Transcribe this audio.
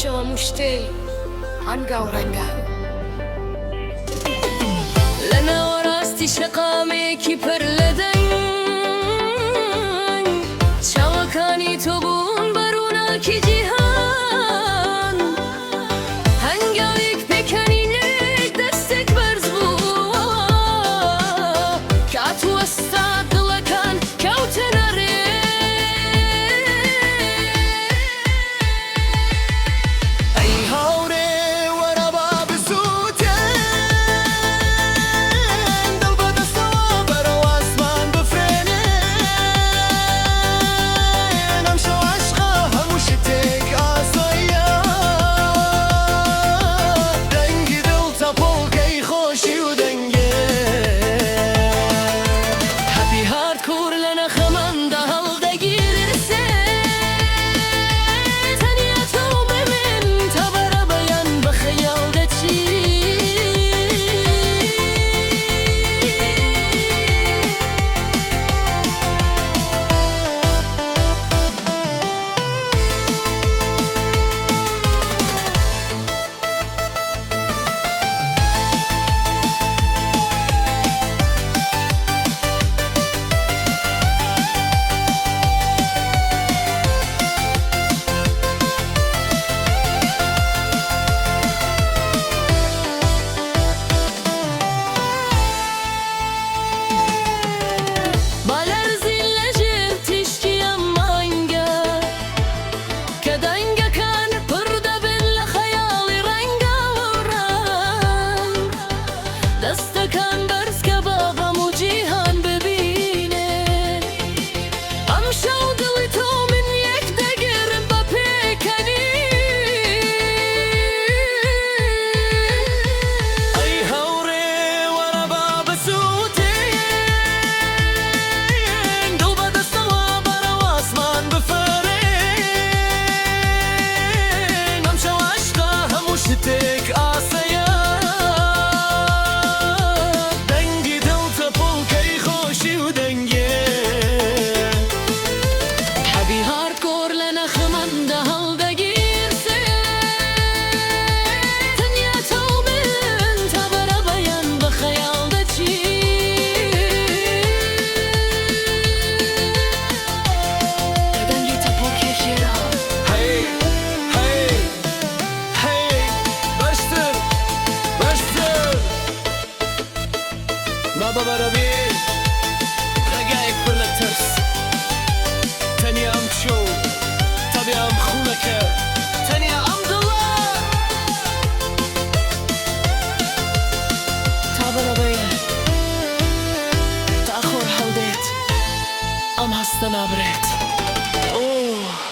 شما مشتي عنقا ورنقا لنا وراستي شقامي كي برلدن شوكاني توبون برونا كي جيهان هنقاويك بكني لك دستك برزبو كاتو استاد لكان كوتناري دستكان برز كبابا مجيهان ببينه امشو دلي تو من يك دقر ببيكني اي هوري ورا باب سوتين دل بدا السما برا واسمان بفرين امشو عشقها مشتك آسيا بابا برابيش رقايق كل الترس تاني ام شو تبي ام خونك تاني ام دولار تابر ربيه تأخر حوديت ام هستنا بريت اوه